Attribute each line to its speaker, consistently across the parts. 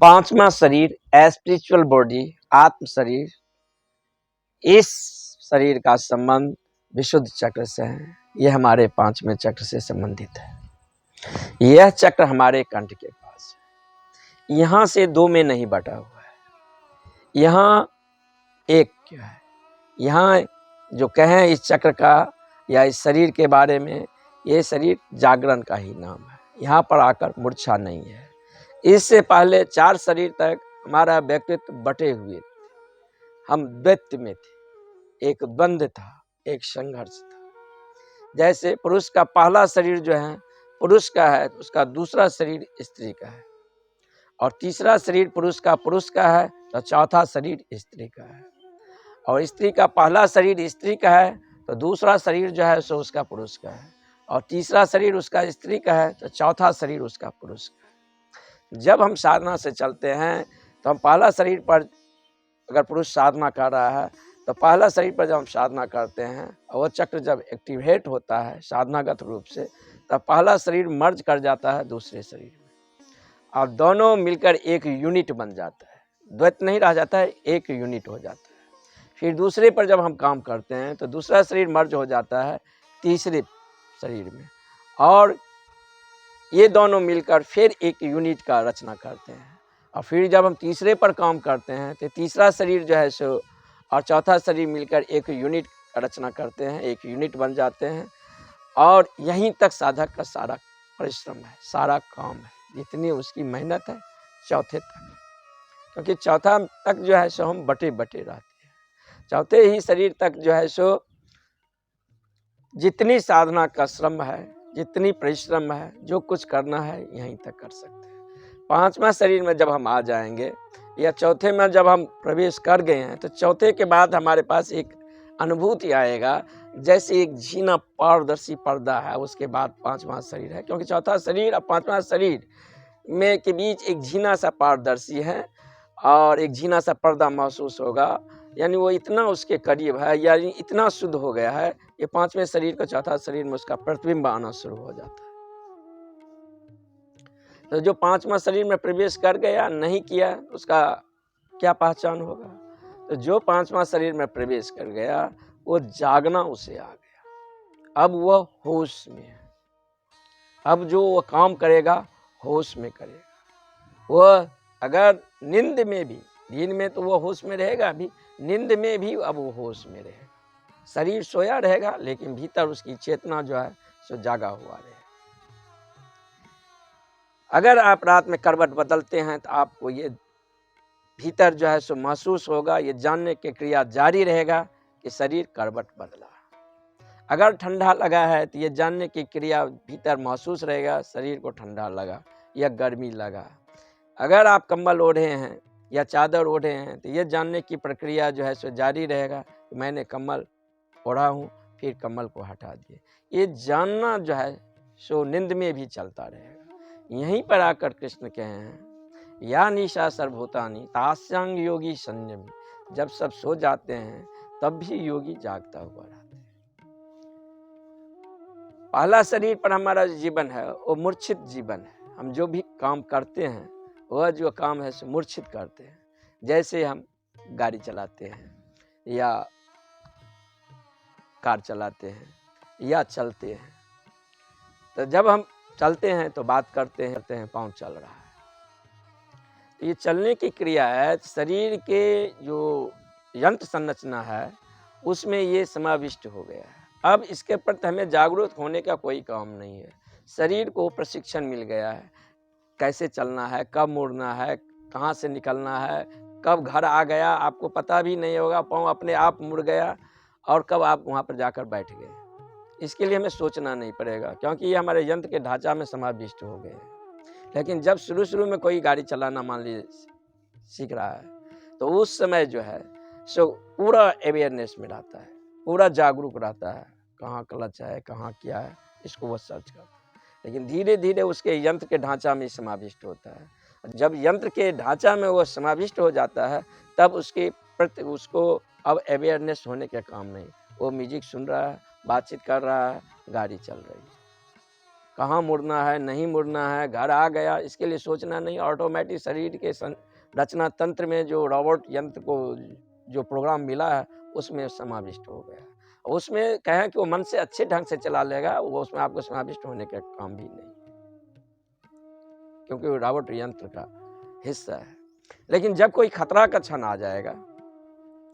Speaker 1: पांचवा शरीर spiritual body, आत्म शरीर, इस शरीर का संबंध विशुद्ध चक्र से है। यह हमारे पांचवें चक्र से संबंधित है। यह चक्र हमारे कंठ के पास है। यहाँ से दो में नहीं बटा हुआ है। यहाँ एक क्या है, यहाँ जो कहें इस चक्र का या इस शरीर के बारे में, ये शरीर जागरण का ही नाम है। यहाँ पर आकर मूर्छा नहीं है। इससे पहले 4 शरीर तक हमारा व्यक्तित्व बटे हुए थे। हम द्वैत में थे, एक द्वंद्व था, एक संघर्ष था। जैसे पुरुष का पहला शरीर जो है पुरुष का है, उसका दूसरा शरीर स्त्री का है, और तीसरा शरीर पुरुष का है, तो चौथा शरीर स्त्री का है। और स्त्री का पहला शरीर स्त्री का है, तो दूसरा शरीर जो है सो उसका पुरुष का है, और तीसरा शरीर उसका स्त्री का है, तो चौथा शरीर उसका पुरुष का है। जब हम साधना से चलते हैं तो हम पहला शरीर पर, अगर पुरुष साधना कर रहा है तो पहला शरीर पर जब हम साधना करते हैं और वो चक्र जब एक्टिवेट होता है साधनागत रूप से, तब पहला शरीर मर्ज कर जाता है दूसरे शरीर में, और दोनों मिलकर एक यूनिट बन जाता है। द्वैत नहीं रह जाता है, एक यूनिट हो जाता है। फिर दूसरे पर जब हम काम करते हैं तो दूसरा शरीर मर्ज हो जाता है तीसरे शरीर में, और ये दोनों मिलकर फिर एक यूनिट का रचना करते हैं। और फिर जब हम तीसरे पर काम करते हैं तो तीसरा शरीर जो है सो और चौथा शरीर मिलकर एक यूनिट का रचना करते हैं, एक यूनिट बन जाते हैं। और यहीं तक साधक का सारा परिश्रम है, सारा काम है, जितनी उसकी मेहनत है चौथे तक, क्योंकि चौथा तक जो है सो हम बटे बटे रहते हैं। चौथे ही शरीर तक जो है सो जितनी साधना का श्रम है, जितनी परिश्रम है, जो कुछ करना है यहीं तक कर सकते हैं। पांचवा शरीर में जब हम आ जाएंगे या चौथे में जब हम प्रवेश कर गए हैं तो चौथे के बाद हमारे पास एक अनुभूति आएगा, जैसे एक झीना पारदर्शी पर्दा है, उसके बाद पांचवा शरीर है। क्योंकि चौथा शरीर और पांचवा शरीर में के बीच एक झीना सा पारदर्शी है और एक झीना सा पर्दा महसूस होगा, यानी वो इतना उसके करीब है, यानी इतना शुद्ध हो गया है, ये पांचवें शरीर का चौथा शरीर में उसका प्रतिबिंब आना शुरू हो जाता है। तो जो पांचवा शरीर में प्रवेश कर गया, नहीं किया, उसका क्या पहचान होगा? तो जो पांचवा शरीर में प्रवेश कर गया वो जागना उसे आ गया। अब वह होश में है। अब जो वो काम करेगा होश में करेगा। वह अगर नींद में भी, दिन में तो वो होश में रहेगा, भी नींद में भी अब वो होश में रहेगा। शरीर सोया रहेगा लेकिन भीतर उसकी चेतना जो है सो जागा हुआ रहेगा। अगर आप रात में करवट बदलते हैं तो आपको ये भीतर जो है सो महसूस होगा, ये जानने की क्रिया जारी रहेगा कि शरीर करवट बदला। अगर ठंडा लगा है तो ये जानने की क्रिया भीतर महसूस रहेगा, शरीर को ठंडा लगा या गर्मी लगा। अगर आप कंबल ओढ़े हैं या चादर ओढ़े हैं तो ये जानने की प्रक्रिया जो है सो जारी रहेगा कि मैंने कंबल ओढ़ा हूँ, फिर कंबल को हटा दिए। ये जानना जो है सो नींद में भी चलता रहेगा। यहीं पर आकर कृष्ण कहे हैं, या निशा सर्वभूतानि तास्यांग योगी संयमी। जब सब सो जाते हैं तब भी योगी जागता हुआ रहता है। पहला शरीर पर हमारा जीवन है वो मूर्छित जीवन है। हम जो भी काम करते हैं वह जो काम है सो मूर्छित करते हैं। जैसे हम गाड़ी चलाते हैं या कार चलाते हैं या चलते हैं, तो जब हम चलते हैं तो बात करते हैं पाँव चल रहा है। ये चलने की क्रिया है, शरीर के जो यंत्र संरचना है उसमें ये समाविष्ट हो गया है। अब इसके प्रति हमें जागरूक होने का कोई काम नहीं है। शरीर को प्रशिक्षण मिल गया है, कैसे चलना है, कब मुड़ना है, कहाँ से निकलना है, कब घर आ गया आपको पता भी नहीं होगा, पाँव अपने आप मुड़ गया, और कब आप वहाँ पर जाकर बैठ गए। इसके लिए हमें सोचना नहीं पड़ेगा, क्योंकि ये हमारे यंत्र के ढांचा में समाविष्ट हो गए हैं। लेकिन जब शुरू में कोई गाड़ी चलाना मान लीजिए सीख रहा है तो उस समय जो है सो पूरा अवेयरनेस में रहता है, पूरा जागरूक रहता है, कहाँ क्लच है, कहाँ क्या है, इसको वो सर्च करता है। लेकिन धीरे धीरे उसके यंत्र के ढांचा में समाविष्ट होता है। जब यंत्र के ढांचा में वो समाविष्ट हो जाता है तब उसके प्रति उसको अब अवेयरनेस होने के काम नहीं। वो म्यूजिक सुन रहा है, बातचीत कर रहा है, गाड़ी चल रही है। कहाँ मुड़ना है, नहीं मुड़ना है, घर आ गया, इसके लिए सोचना नहीं। ऑटोमेटिक शरीर के रचना तंत्र में जो रोबोट यंत्र को जो प्रोग्राम मिला है उसमें समाविष्ट हो गया। उसमें कहें कि वो मन से अच्छे ढंग से चला लेगा, वो उसमें आपको समाविष्ट होने का काम भी नहीं, क्योंकि वो रोबोट यंत्र का हिस्सा है। लेकिन जब कोई खतरा का क्षण आ जाएगा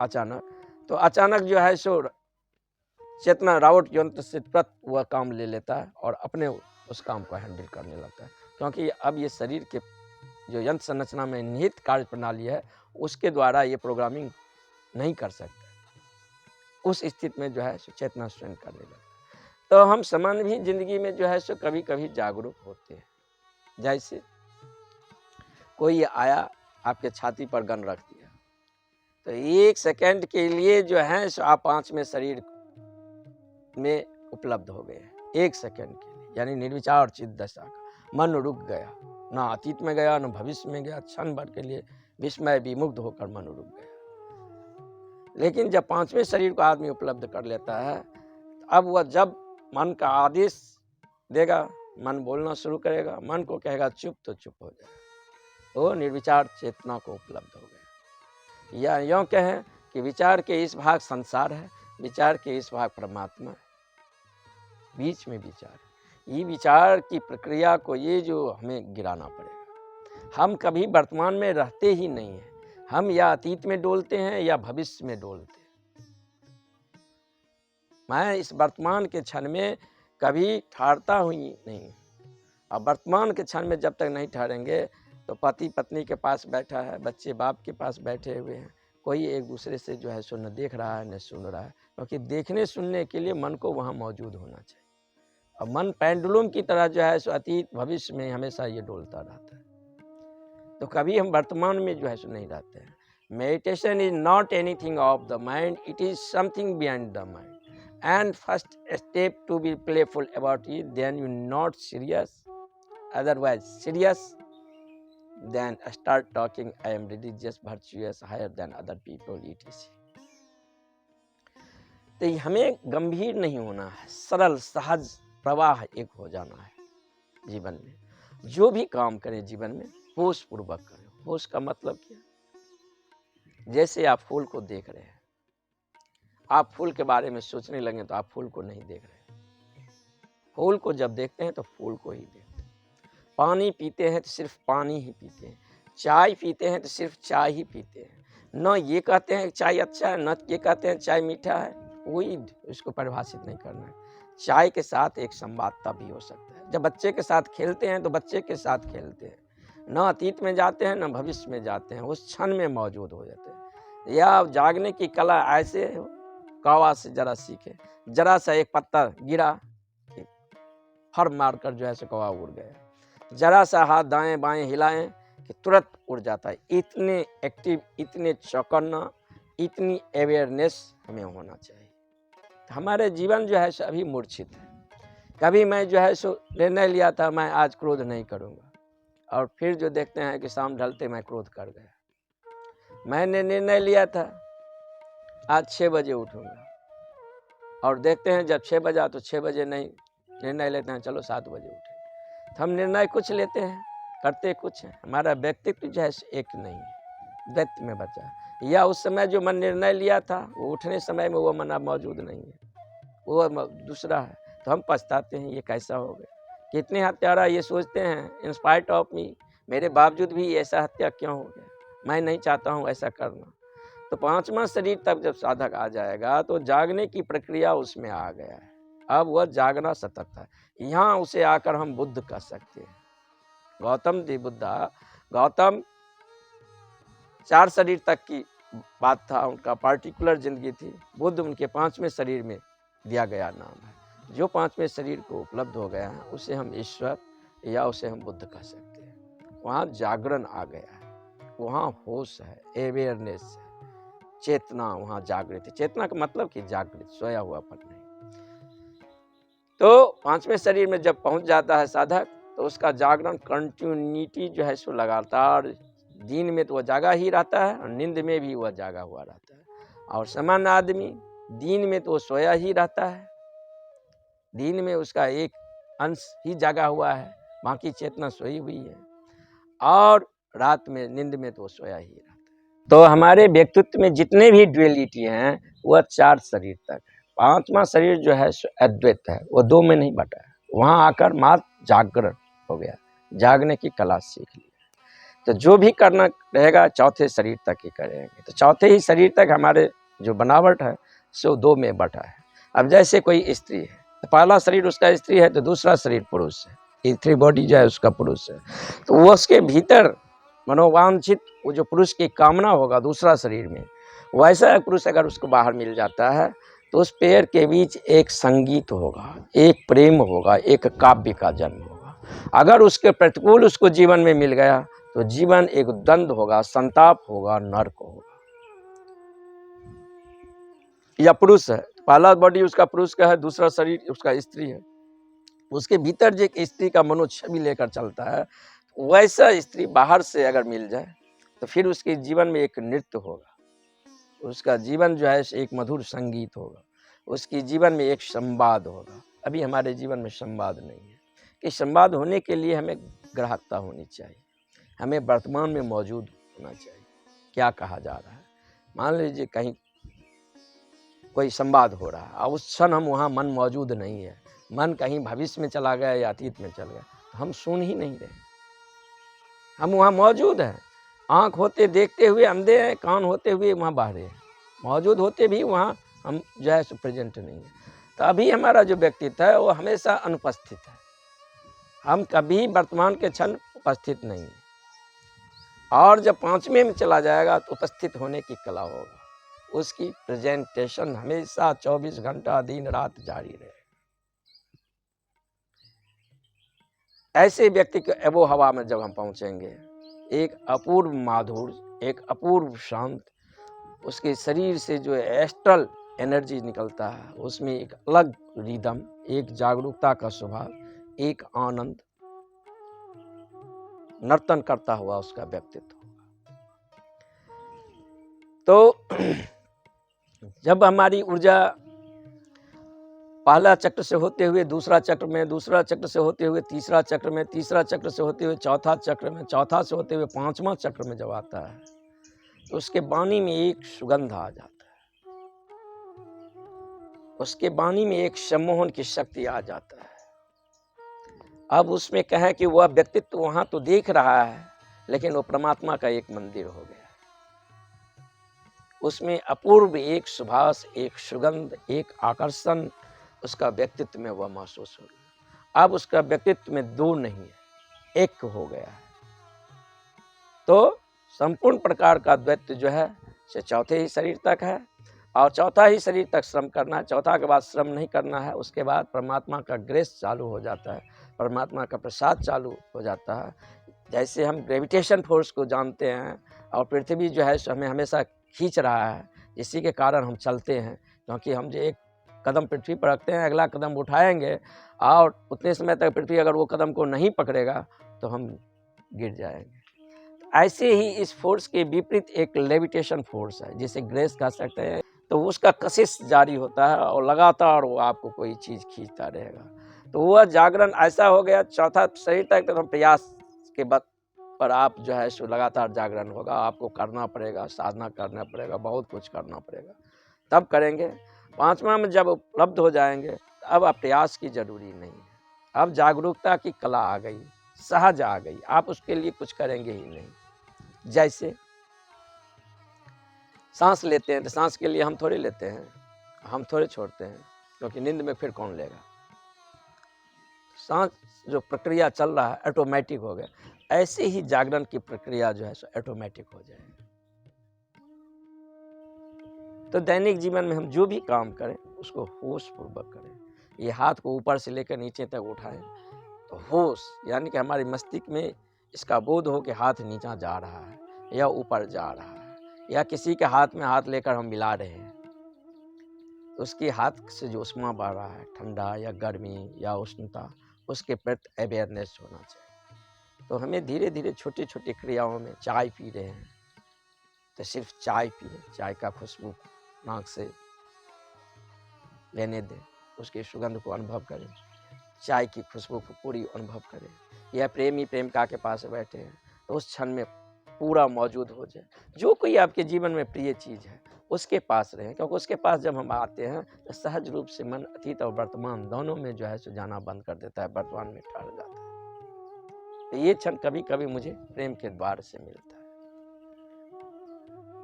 Speaker 1: अचानक, तो अचानक जो है सो चेतना रोबोट यंत्र से तुरंत वह काम ले लेता है और अपने उस काम को हैंडल करने लगता है, क्योंकि अब ये शरीर के जो यंत्र संरचना में निहित कार्य प्रणाली है उसके द्वारा ये प्रोग्रामिंग नहीं कर सकता। उस स्थिति में जो है सो चेतना स्वयं करने लगता है। तो हम सामान्य भी जिंदगी में जो है सो कभी कभी जागरूक होते हैं। जैसे कोई आया आपके छाती पर गन रख दिया, तो 1 सेकंड के लिए जो है सो आप 5 में शरीर में उपलब्ध हो गए। 1 सेकंड के लिए, यानी निर्विचार चित्त दशा का मन रुक गया, ना अतीत में गया ना भविष्य में गया, क्षण भर के लिए विस्मय विमुग्ध होकर मन रुक गया। लेकिन जब 5वें शरीर को आदमी उपलब्ध कर लेता है, अब वह जब मन का आदेश देगा, मन बोलना शुरू करेगा, मन को कहेगा चुप तो चुप हो जाएगा, वो निर्विचार चेतना को उपलब्ध हो गया। या यूँ कहें कि विचार के इस भाग संसार है, विचार के इस भाग परमात्मा है, बीच में विचार है। ये विचार की प्रक्रिया को ये जो हमें गिराना पड़ेगा। हम कभी वर्तमान में रहते ही नहीं हैं, हम या अतीत में डोलते हैं या भविष्य में डोलते हैं। मैं इस वर्तमान के क्षण में कभी ठहरता हुई नहीं। अब वर्तमान के क्षण में जब तक नहीं ठहरेंगे तो पति पत्नी के पास बैठा है, बच्चे बाप के पास बैठे हुए हैं, कोई एक दूसरे से जो है सो न देख रहा है न सुन रहा है, क्योंकि देखने सुनने के लिए मन को वहाँ मौजूद होना चाहिए। और मन पेंडुलम की तरह जो है सो अतीत भविष्य में हमेशा ये डोलता रहता है, तो कभी हम वर्तमान में जो है सो नहीं रहते हैं। Meditation is not anything of the mind, it is something beyond the mind. And first step to be playful about it, then you're not serious, otherwise serious, then start talking I am religious, virtuous, higher than other people, etc. तो हमें गंभीर नहीं होना है, सरल सहज प्रवाह एक हो जाना है जीवन में। जो भी काम करें जीवन में होश पूर्वक करें। होश का मतलब क्या? जैसे आप फूल को देख रहे हैं, आप फूल के बारे में सोचने लगे तो आप फूल को नहीं देख रहे। फूल को जब देखते हैं तो फूल को ही देखते हैं। पानी पीते हैं तो सिर्फ पानी ही पीते हैं। चाय पीते हैं तो सिर्फ चाय ही पीते हैं। न ये कहते हैं चाय अच्छा है, न ये कहते हैं चाय मीठा है। कोई इसको परिभाषित नहीं करना है। चाय के साथ एक संवादता भी हो सकता है। जब बच्चे के साथ खेलते हैं तो बच्चे के साथ खेलते हैं, न अतीत में जाते हैं न भविष्य में जाते हैं, उस क्षण में मौजूद हो जाते हैं। या जागने की कला ऐसे हो, कौवा से जरा सीखे, जरा सा एक पत्ता गिरा कि फर मारकर जो है सो कौवा उड़ गया। जरा सा हाथ दाएं बाएं हिलाएं कि तुरंत उड़ जाता है। इतने एक्टिव, इतने चौकन्ना, इतनी अवेयरनेस हमें होना चाहिए। हमारे जीवन जो है सो अभी मूर्छित है। कभी मैं जो है सो निर्णय लिया था मैं आज क्रोध नहीं करूँगा, और फिर जो देखते हैं कि शाम ढलते मैं क्रोध कर गया। मैंने निर्णय लिया था आज 6 बजे उठूँगा, और देखते हैं जब 6 बजा तो 6 बजे नहीं, निर्णय लेते हैं चलो 7 बजे उठे। तो हम निर्णय कुछ लेते हैं, करते कुछ हैं। हमारा व्यक्तित्व जो है एक नहीं है, व्यक्ति में बचा है। या उस समय जो मन निर्णय लिया था वो उठने समय में वो मन अब मौजूद नहीं है, वो दूसरा है। तो हम पछताते हैं ये कैसा हो गया। कितने हत्यारा ये सोचते हैं इन स्पाइट ऑफ मी, मेरे बावजूद भी ऐसा हत्या क्यों हो गया, मैं नहीं चाहता हूँ ऐसा करना। तो 5वां शरीर तक जब साधक आ जाएगा तो जागने की प्रक्रिया उसमें आ गया है। अब वह जागना सतत है। यहाँ उसे आकर हम बुद्ध कह सकते हैं। गौतम दी बुद्धा, गौतम 4 शरीर तक की बात था, उनका पार्टिकुलर जिंदगी थी। बुद्ध उनके 5वें शरीर में दिया गया नाम है। जो 5वें शरीर को उपलब्ध हो गया है उसे हम ईश्वर या उसे हम बुद्ध कह सकते हैं। वहाँ जागरण आ गया है, वहाँ होश है, अवेयरनेस है, चेतना वहाँ जागृत है। चेतना का मतलब कि जागृत, सोया हुआ पर नहीं। तो 5वें शरीर में जब पहुंच जाता है साधक तो उसका जागरण कंटिन्यूटी जो है सो लगातार, दिन में तो वह जागा ही रहता है और नींद में भी वह जागा हुआ रहता है। और सामान्य आदमी दिन में तो सोया ही रहता है, दिन में उसका एक अंश ही जागा हुआ है, बाकी चेतना सोई हुई है, और रात में नींद में तो वो सोया ही रहता है। तो हमारे व्यक्तित्व में जितने भी ड्युअलिटी हैं वह 4 शरीर तक है। 5वां शरीर जो है अद्वैत है, वो 2 में नहीं बटा है। वहाँ आकर मात्र जागरण हो गया, जागने की कला सीख ली। तो जो भी करना रहेगा चौथे शरीर तक ही करेंगे। तो चौथे ही शरीर तक हमारे जो बनावट है सो 2 में बटा है। अब जैसे कोई स्त्री है, तो पहला शरीर उसका स्त्री है, तो दूसरा शरीर पुरुष है, इथरी बॉडी जो है उसका पुरुष है। तो वो उसके भीतर मनोवांछित वो जो पुरुष की कामना होगा दूसरा शरीर में, वैसा पुरुष अगर उसको बाहर मिल जाता है तो उस पेड़ के बीच एक संगीत होगा, एक प्रेम होगा, एक काव्य का जन्म होगा। अगर उसके प्रतिकूल उसको जीवन में मिल गया तो जीवन एक द्वंद होगा, संताप होगा, नरक होगा। या पुरुष है, पहला बॉडी उसका पुरुष का है, दूसरा शरीर उसका स्त्री है, उसके भीतर जो एक स्त्री का मनोछवि लेकर चलता है, वैसा स्त्री बाहर से अगर मिल जाए तो फिर उसके जीवन में एक नृत्य होगा, उसका जीवन जो है एक मधुर संगीत होगा, उसके जीवन में एक संवाद होगा। अभी हमारे जीवन में संवाद नहीं है, कि संवाद होने के लिए हमें ग्राहकता होनी चाहिए, हमें वर्तमान में मौजूद होना चाहिए। क्या कहा जा रहा है, मान लीजिए कहीं कोई संवाद हो रहा है और उस क्षण हम वहाँ मन मौजूद नहीं है, मन कहीं भविष्य में चला गया या अतीत में चल गया, तो हम सुन ही नहीं रहे। हम वहाँ मौजूद हैं, आँख होते देखते हुए अंधे हैं, कान होते हुए वहाँ बहरे हैं, मौजूद होते भी वहाँ हम जो है सो प्रेजेंट नहीं है। तो अभी हमारा जो व्यक्तित्व है वो हमेशा अनुपस्थित है, हम कभी वर्तमान के क्षण उपस्थित नहीं है। और जब 5वें में चला जाएगा तो उपस्थित होने की कला होगा, उसकी प्रेजेंटेशन हमेशा 24 घंटा दिन रात जारी रहे। ऐसे व्यक्ति के एबो हवा में जब हम पहुंचेंगे, एक अपूर्व माधुर्य, एक अपूर्व शांत, उसके शरीर से जो एस्ट्रल एनर्जी निकलता है, उसमें एक अलग रिदम, एक जागरूकता का स्वभाव, एक आनंद, नर्तन करता हुआ उसका व्यक्तित्व होगा। तो जब हमारी ऊर्जा पहला चक्र से होते हुए दूसरा चक्र में, दूसरा चक्र से होते हुए तीसरा चक्र में, तीसरा चक्र से होते हुए चौथा चक्र में, चौथा से होते हुए 5वां चक्र में जब आता है तो उसके वाणी में एक सुगंध आ जाता है, उसके वाणी में एक सम्मोहन की शक्ति आ जाता है। अब उसमें कहें कि वह व्यक्तित्व वहां तो देख रहा है, लेकिन वो परमात्मा का एक मंदिर हो गया, उसमें अपूर्व एक सुभाष, एक सुगंध, एक आकर्षण उसका व्यक्तित्व में वह महसूस हो गया। अब उसका व्यक्तित्व में 2 नहीं है, एक हो गया है। तो संपूर्ण प्रकार का द्वैत्व जो है से चौथे ही शरीर तक है, और चौथा ही शरीर तक श्रम करना है, चौथा के बाद श्रम नहीं करना है। उसके बाद परमात्मा का ग्रेस चालू हो जाता है, परमात्मा का प्रसाद चालू हो जाता है। जैसे हम ग्रेविटेशन फोर्स को जानते हैं और पृथ्वी जो है हमें हमेशा खींच रहा है, इसी के कारण हम चलते हैं, क्योंकि हम जो एक कदम पृथ्वी पर रखते हैं, अगला कदम उठाएंगे और उतने समय तक पृथ्वी अगर वो कदम को नहीं पकड़ेगा तो हम गिर जाएंगे। ऐसे ही इस फोर्स के विपरीत एक लेविटेशन फोर्स है, जिसे ग्रेस कह सकते हैं। तो उसका कशिश जारी होता है और लगातार वो आपको कोई चीज़ खींचता रहेगा। तो वह जागरण ऐसा हो गया, चौथा शरीर तक तो हम प्रयास के बल पर आप जो है सो लगातार जागरण होगा, आपको करना पड़ेगा, साधना करना पड़ेगा, बहुत कुछ करना पड़ेगा, तब करेंगे। 5वां में जब उपलब्ध हो जाएंगे अब आप प्रयास की जरूरी नहीं है, अब जागरूकता की कला आ गई, सहज आ गई, आप उसके लिए कुछ करेंगे ही नहीं। जैसे सांस लेते हैं तो सांस के लिए हम थोड़ी लेते हैं, हम थोड़े छोड़ते हैं, क्योंकि नींद में फिर कौन लेगा। सांस जो प्रक्रिया चल रहा है ऑटोमेटिक हो गया, ऐसे ही जागरण की प्रक्रिया जो है सो ऑटोमेटिक हो जाएगी। तो दैनिक जीवन में हम जो भी काम करें उसको होश पूर्वक करें। ये हाथ को ऊपर से लेकर नीचे तक उठाएं तो होश, यानी कि हमारे मस्तिष्क में इसका बोध हो कि हाथ नीचा जा रहा है या ऊपर जा रहा है, या किसी के हाथ में हाथ लेकर हम मिला रहे हैं, उसके हाथ से जो उष्मा बढ़ रहा है, ठंडा या गर्मी या उष्णता, उसके प्रति अवेयरनेस होना चाहिए। तो हमें धीरे धीरे छोटी छोटी क्रियाओं में, चाय पी रहे हैं तो सिर्फ चाय पिए, चाय का खुशबू नाक से लेने दें, उसकी सुगंध को अनुभव करें। चाय की खुशबू को पूरी अनुभव करें। यह प्रेमी प्रेमिका के पास बैठे हैं तो उस क्षण में पूरा मौजूद हो जाए। जो कोई आपके जीवन में प्रिय चीज़ है उसके पास रहें, क्योंकि उसके पास जब हम आते हैं तो सहज रूप से मन अतीत और वर्तमान दोनों में जो है सो जाना बंद कर देता है, वर्तमान में ठहर जाता है। तो ये क्षण कभी कभी मुझे प्रेम के द्वार से मिलता है।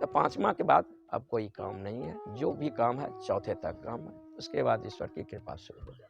Speaker 1: तो 5वां के बाद अब कोई काम नहीं है, जो भी काम है चौथे तक काम है, उसके बाद ईश्वर की कृपा शुरू हो जाती है।